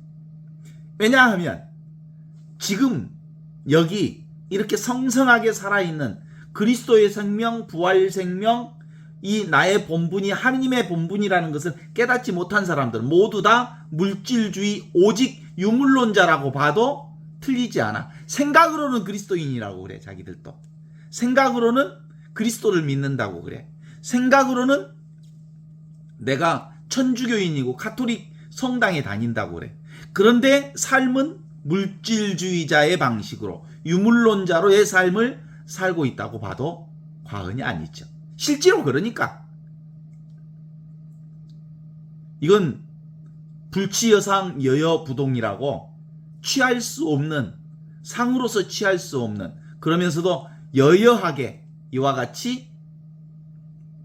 왜냐하면 지금 여기 이렇게 성성하게 살아있는 그리스도의 생명, 부활 생명, 이 나의 본분이 하느님의 본분이라는 것을 깨닫지 못한 사람들 모두 다 물질주의 오직 유물론자라고 봐도 틀리지 않아. 생각으로는 그리스도인이라고 그래. 자기들도 생각으로는 그리스도를 믿는다고 그래. 생각으로는 내가 천주교인이고 가톨릭 성당에 다닌다고 그래. 그런데 삶은 물질주의자의 방식으로 유물론자로의 삶을 살고 있다고 봐도 과언이 아니죠. 실제로 그러니까 이건 불치여상 여여부동이라고 취할 수 없는, 상으로서 취할 수 없는, 그러면서도 여여하게 이와 같이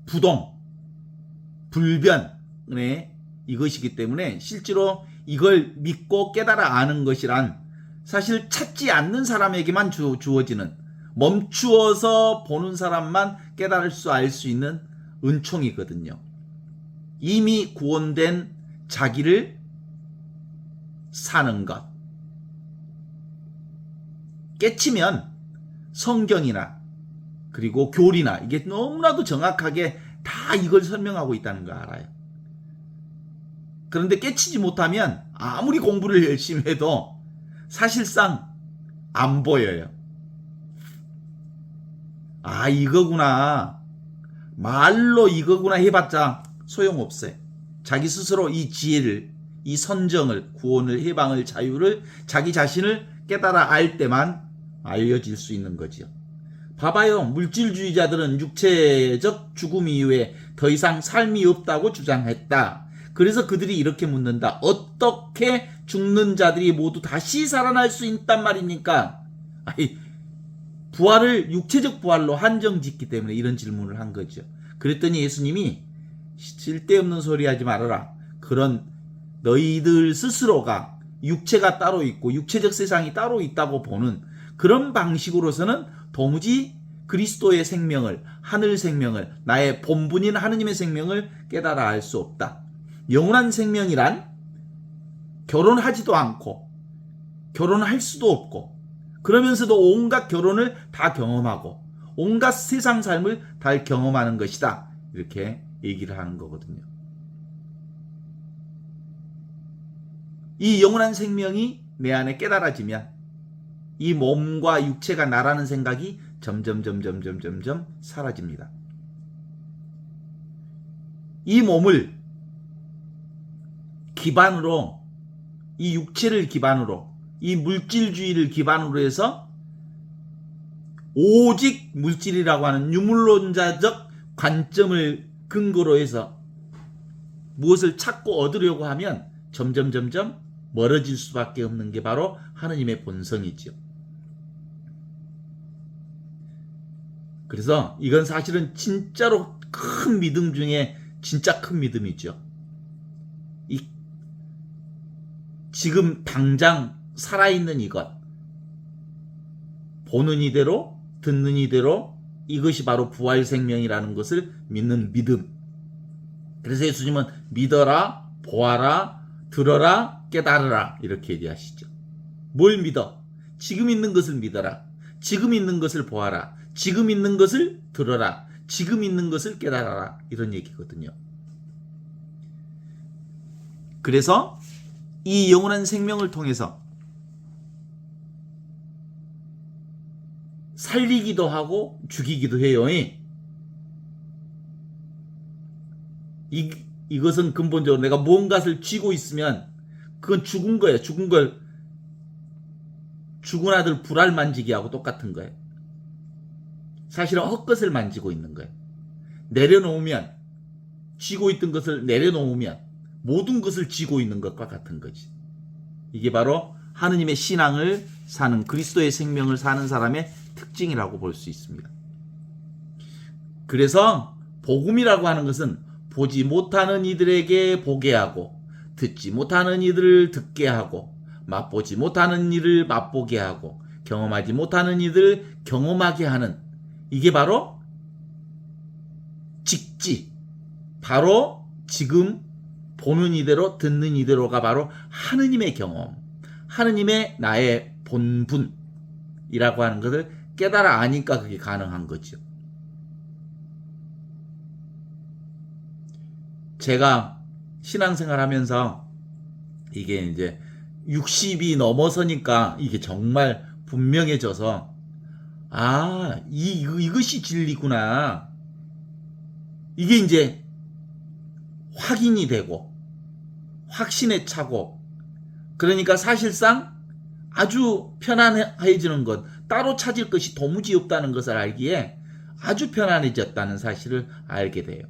부동, 불변의 이것이기 때문에 실제로 이걸 믿고 깨달아 아는 것이란 사실 찾지 않는 사람에게만 주어지는, 멈추어서 보는 사람만 깨달을 수 알 수 있는 은총이거든요. 이미 구원된 자기를 사는 것. 깨치면 성경이나 그리고 교리나 이게 너무나도 정확하게 다 이걸 설명하고 있다는 걸 알아요. 그런데 깨치지 못하면 아무리 공부를 열심히 해도 사실상 안 보여요. 아, 이거구나. 말로 이거구나 해봤자 소용없어요. 자기 스스로 이 지혜를, 이 선정을, 구원을, 해방을, 자유를 자기 자신을 깨달아 알 때만 알려질 수 있는 거지요. 봐봐요. 물질주의자들은 육체적 죽음 이후에 더 이상 삶이 없다고 주장했다. 그래서 그들이 이렇게 묻는다. 어떻게 죽는 자들이 모두 다시 살아날 수 있단 말입니까? 아니, 부활을 육체적 부활로 한정짓기 때문에 이런 질문을 한 거죠. 그랬더니 예수님이 쓸데없는 소리 하지 말아라. 그런 너희들 스스로가 육체가 따로 있고 육체적 세상이 따로 있다고 보는 그런 방식으로서는 도무지 그리스도의 생명을, 하늘 생명을, 나의 본분인 하느님의 생명을 깨달아 알 수 없다. 영원한 생명이란 결혼하지도 않고 결혼할 수도 없고 그러면서도 온갖 결혼을 다 경험하고 온갖 세상 삶을 다 경험하는 것이다. 이렇게 얘기를 하는 거거든요. 이 영원한 생명이 내 안에 깨달아지면 이 몸과 육체가 나라는 생각이 점점 사라집니다. 이 몸을 기반으로, 이 육체를 기반으로, 이 물질주의를 기반으로 해서 오직 물질이라고 하는 유물론자적 관점을 근거로 해서 무엇을 찾고 얻으려고 하면 점점 멀어질 수밖에 없는 게 바로 하느님의 본성이죠. 그래서 이건 사실은 진짜로 큰 믿음 중에 진짜 큰 믿음이죠. 지금 당장 살아있는 이것, 보는 이대로 듣는 이대로 이것이 바로 부활 생명이라는 것을 믿는 믿음. 그래서 예수님은 믿어라, 보아라, 들어라, 깨달으라 이렇게 얘기하시죠. 뭘 믿어? 지금 있는 것을 믿어라. 지금 있는 것을 보아라. 지금 있는 것을 들어라. 지금 있는 것을 깨달아라. 이런 얘기거든요. 그래서 이 영원한 생명을 통해서 살리기도 하고 죽이기도 해요. 이것은 근본적으로 내가 무언가를 쥐고 있으면 그건 죽은 거예요. 죽은 걸 죽은 아들 불알 만지기 하고 똑같은 거예요. 사실은 헛것을 만지고 있는 거예요. 내려놓으면, 쥐고 있던 것을 내려놓으면 모든 것을 쥐고 있는 것과 같은 거지. 이게 바로 하느님의 신앙을 사는, 그리스도의 생명을 사는 사람의 특징이라고 볼 수 있습니다. 그래서 복음이라고 하는 것은 보지 못하는 이들에게 보게 하고, 듣지 못하는 이들을 듣게 하고, 맛보지 못하는 이를 맛보게 하고, 경험하지 못하는 이들을 경험하게 하는, 이게 바로 직지, 바로 지금 보는 이대로 듣는 이대로가 바로 하느님의 경험, 하느님의 나의 본분이라고 하는 것을 깨달아 아니까 그게 가능한 거죠. 제가 신앙생활 하면서 이게 이제 60이 넘어서니까 이게 정말 분명해져서 이것이 진리구나. 이게 이제 확인이 되고 확신에 차고, 그러니까 사실상 아주 편안해지는 것, 따로 찾을 것이 도무지 없다는 것을 알기에 아주 편안해졌다는 사실을 알게 돼요.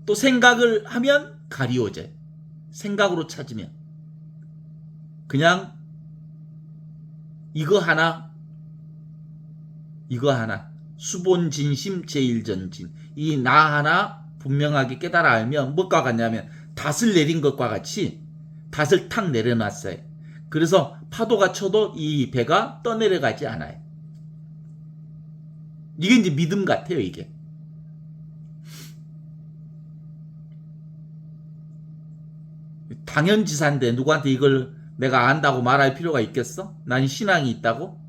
또 생각을 하면 가리워져요. 생각으로 찾으면 그냥 이거 하나 수본진심 제일전진, 이 나 하나 분명하게 깨달아 알면 뭐가 같냐면 닷을 내린 것과 같이 닷을 탁 내려놨어요. 그래서 파도가 쳐도 이 배가 떠내려가지 않아요. 이게 이제 믿음 같아요, 이게. 당연지사인데 누구한테 이걸 내가 안다고 말할 필요가 있겠어? 난 신앙이 있다고?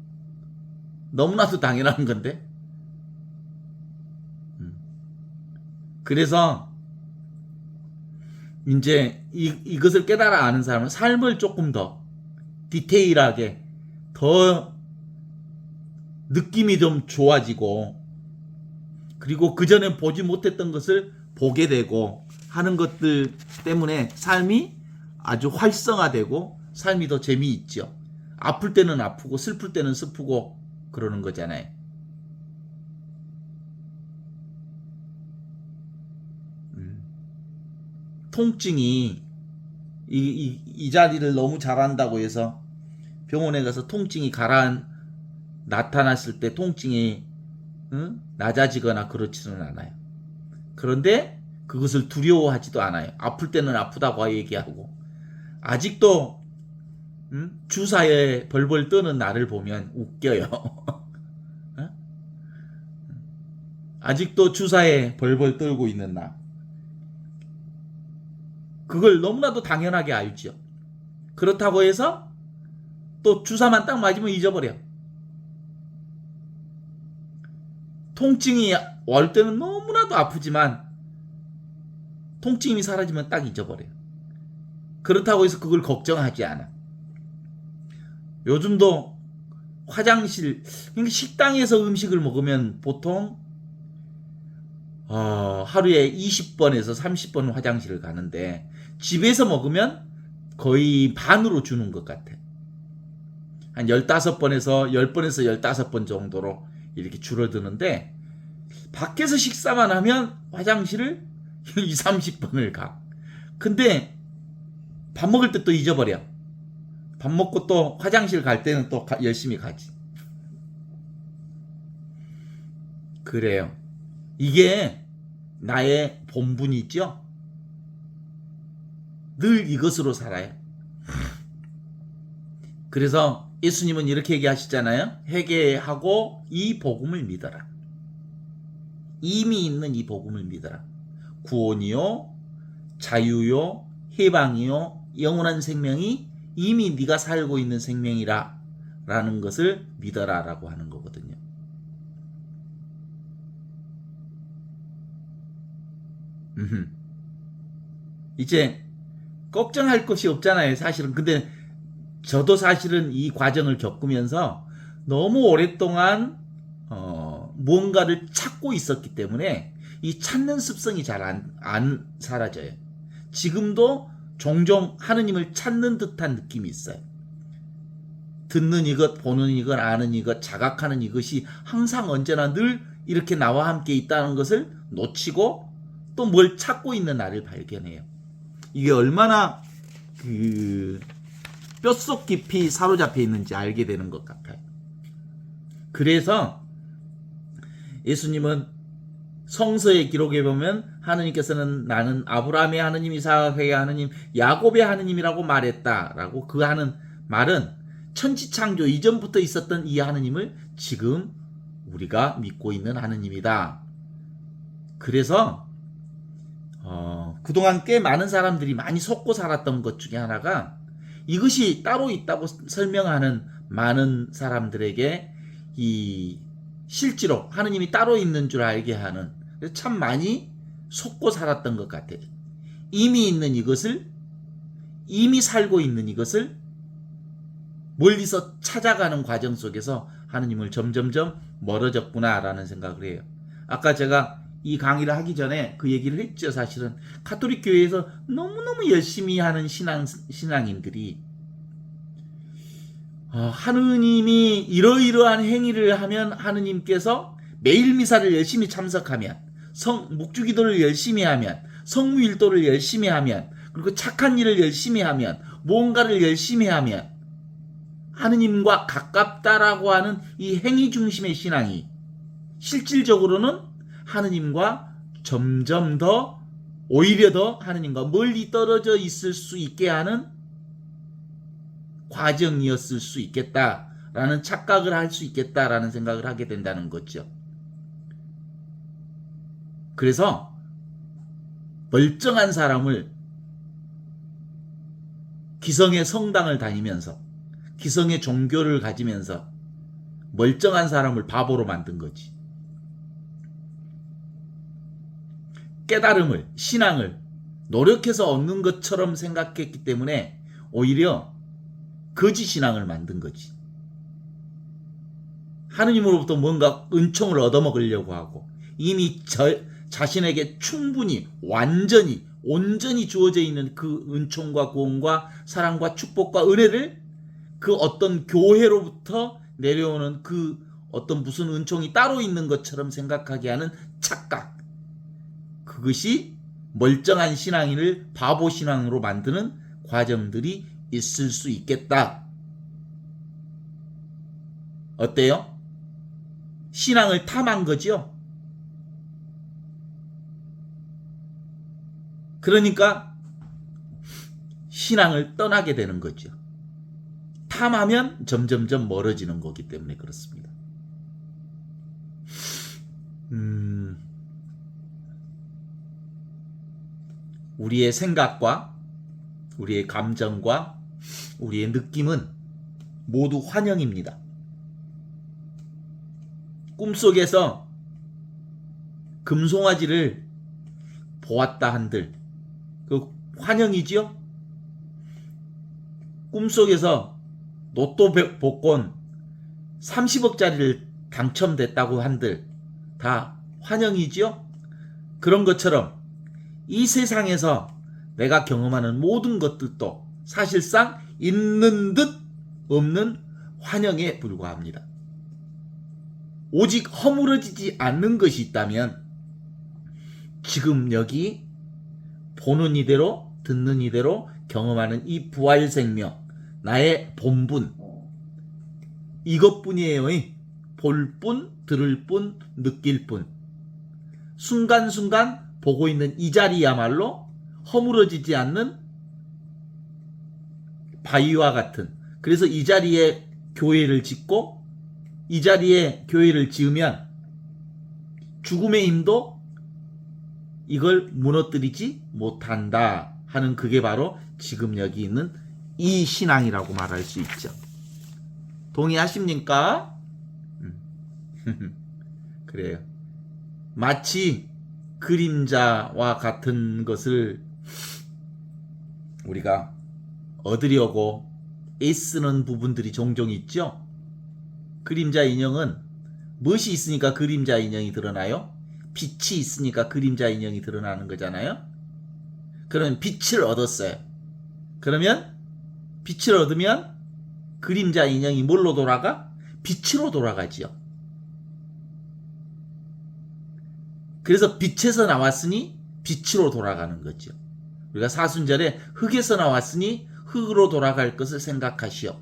너무나도 당연한 건데. 그래서 이제 이것을 깨달아 아는 사람은 삶을 조금 더 디테일하게, 더 느낌이 좀 좋아지고, 그리고 그전에 보지 못했던 것을 보게 되고 하는 것들 때문에 삶이 아주 활성화되고 삶이 더 재미있죠. 아플 때는 아프고 슬플 때는 슬프고 그러는 거잖아요. 통증이 이 자리를 너무 잘한다고 해서 병원에 가서 통증이 나타났을 때 통증이 낮아지거나 그렇지는 않아요. 그런데 그것을 두려워하지도 않아요. 아플 때는 아프다고 얘기하고, 아직도 주사에 벌벌 떠는 나를 보면 웃겨요. 아직도 주사에 벌벌 떨고 있는 나, 그걸 너무나도 당연하게 알죠. 그렇다고 해서 또 주사만 딱 맞으면 잊어버려. 통증이 올 때는 너무나도 아프지만 통증이 사라지면 딱 잊어버려요. 그렇다고 해서 그걸 걱정하지 않아. 요즘도 화장실, 그러니까 식당에서 음식을 먹으면 보통 하루에 20번에서 30번 화장실을 가는데, 집에서 먹으면 거의 반으로 주는 것 같아. 한 15번에서 10번에서 15번 정도로 이렇게 줄어드는데, 밖에서 식사만 하면 화장실을 20, 30번을 가. 근데 밥 먹을 때 또 잊어버려. 밥 먹고 또 화장실 갈 때는 또 열심히 가지. 그래요. 이게 나의 본분이죠. 늘 이것으로 살아요. 그래서 예수님은 이렇게 얘기하시잖아요. 회개하고 이 복음을 믿어라. 이미 있는 이 복음을 믿어라. 구원이요, 자유요, 해방이요, 영원한 생명이 이미 네가 살고 있는 생명이라 라는 것을 믿어라 라고 하는 거거든요. 이제 걱정할 것이 없잖아요, 사실은. 근데 저도 사실은 이 과정을 겪으면서 너무 오랫동안 무언가를 찾고 있었기 때문에 이 찾는 습성이 잘 안 사라져요. 지금도 종종 하느님을 찾는 듯한 느낌이 있어요. 듣는 이것, 보는 이것, 아는 이것, 자각하는 이것이 항상 언제나 늘 이렇게 나와 함께 있다는 것을 놓치고 또 뭘 찾고 있는 나를 발견해요. 이게 얼마나 뼛속 깊이 사로잡혀 있는지 알게 되는 것 같아요. 그래서 예수님은 성서의 기록에 보면 하느님께서는 나는 아브라함의 하느님, 이삭의 하느님, 야곱의 하느님이라고 말했다라고, 그 하는 말은 천지창조 이전부터 있었던 이 하느님을 지금 우리가 믿고 있는 하느님이다. 그래서 그동안 꽤 많은 사람들이 많이 속고 살았던 것 중에 하나가, 이것이 따로 있다고 설명하는 많은 사람들에게 이 실제로 하느님이 따로 있는 줄 알게 하는, 참 많이 속고 살았던 것 같아요. 이미 있는 이것을, 이미 살고 있는 이것을 멀리서 찾아가는 과정 속에서 하느님을 점점점 멀어졌구나라는 생각을 해요. 아까 제가 이 강의를 하기 전에 그 얘기를 했죠. 사실은 가톨릭 교회에서 너무너무 열심히 하는 신앙인들이 하느님이 이러이러한 행위를 하면, 하느님께서 매일 미사를 열심히 참석하면, 묵주기도를 열심히 하면, 성무일도를 열심히 하면, 그리고 착한 일을 열심히 하면, 무언가를 열심히 하면 하느님과 가깝다라고 하는 이 행위 중심의 신앙이 실질적으로는 하느님과 점점 더, 오히려 더 하느님과 멀리 떨어져 있을 수 있게 하는 과정이었을 수 있겠다라는 착각을 할 수 있겠다라는 생각을 하게 된다는 거죠. 그래서 멀쩡한 사람을 기성의 성당을 다니면서 기성의 종교를 가지면서 멀쩡한 사람을 바보로 만든 거지. 깨달음을, 신앙을 노력해서 얻는 것처럼 생각했기 때문에 오히려 거짓 신앙을 만든 거지. 하느님으로부터 뭔가 은총을 얻어먹으려고 하고 이미 자신에게 충분히 완전히 온전히 주어져 있는 그 은총과 구원과 사랑과 축복과 은혜를 그 어떤 교회로부터 내려오는 그 어떤 무슨 은총이 따로 있는 것처럼 생각하게 하는 착각. 그것이 멀쩡한 신앙인을 바보 신앙으로 만드는 과정들이 있을 수 있겠다. 어때요? 신앙을 탐한 거죠? 그러니까 신앙을 떠나게 되는 거죠. 탐하면 점점점 멀어지는 거기 때문에 그렇습니다. 우리의 생각과 우리의 감정과 우리의 느낌은 모두 환영입니다. 꿈속에서 금송아지를 보았다 한들 그 환영이지요? 꿈속에서 로또 복권 30억짜리를 당첨됐다고 한들 다 환영이지요? 그런 것처럼 이 세상에서 내가 경험하는 모든 것들도 사실상 있는 듯 없는 환영에 불과합니다. 오직 허물어지지 않는 것이 있다면 지금 여기 보는 이대로 듣는 이대로 경험하는 이 부활생명 나의 본분 이것뿐이에요. 볼 뿐, 들을 뿐, 느낄 뿐 순간순간 보고 있는 이 자리야말로 허물어지지 않는 바위와 같은 그래서 이 자리에 교회를 짓고 이 자리에 교회를 지으면 죽음의 힘도 이걸 무너뜨리지 못한다 하는 그게 바로 지금 여기 있는 이 신앙이라고 말할 수 있죠. 동의하십니까? 그래요. 마치 그림자와 같은 것을 우리가 얻으려고 애쓰는 부분들이 종종 있죠. 그림자 인형은 무엇이 있으니까 그림자 인형이 드러나요? 빛이 있으니까 그림자 인형이 드러나는 거잖아요. 그러면 빛을 얻었어요. 그러면 빛을 얻으면 그림자 인형이 뭘로 돌아가? 빛으로 돌아가지요. 그래서 빛에서 나왔으니 빛으로 돌아가는 거죠. 우리가 사순절에 흙에서 나왔으니 흙으로 돌아갈 것을 생각하시오.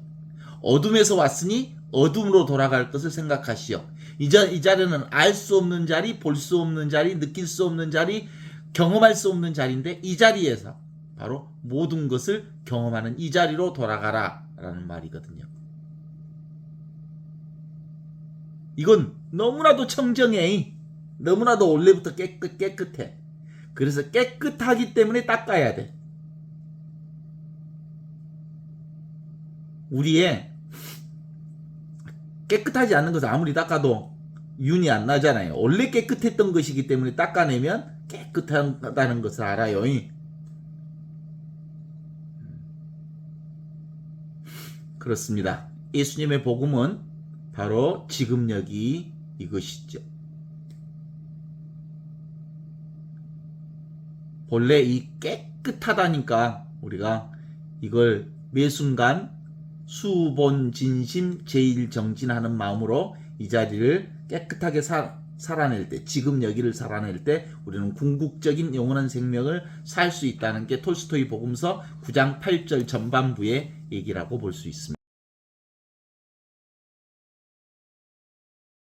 어둠에서 왔으니 어둠으로 돌아갈 것을 생각하시오. 이 자리는 알 수 없는 자리, 볼 수 없는 자리, 느낄 수 없는 자리, 경험할 수 없는 자리인데 이 자리에서 바로 모든 것을 경험하는 이 자리로 돌아가라 라는 말이거든요. 이건 너무나도 청정해. 너무나도 원래부터 깨끗해. 그래서 깨끗하기 때문에 닦아야 돼. 우리의 깨끗하지 않는 것을 아무리 닦아도 윤이 안 나잖아요. 원래 깨끗했던 것이기 때문에 닦아내면 깨끗하다는 것을 알아요. 그렇습니다. 예수님의 복음은 바로 지금 여기 이것이죠. 본래 이 깨끗하다니까 우리가 이걸 매 순간 수본진심 제일정진하는 마음으로 이 자리를 깨끗하게 살아낼 때, 지금 여기를 살아낼 때 우리는 궁극적인 영원한 생명을 살 수 있다는 게 톨스토이 복음서 9장 8절 전반부의 얘기라고 볼 수 있습니다.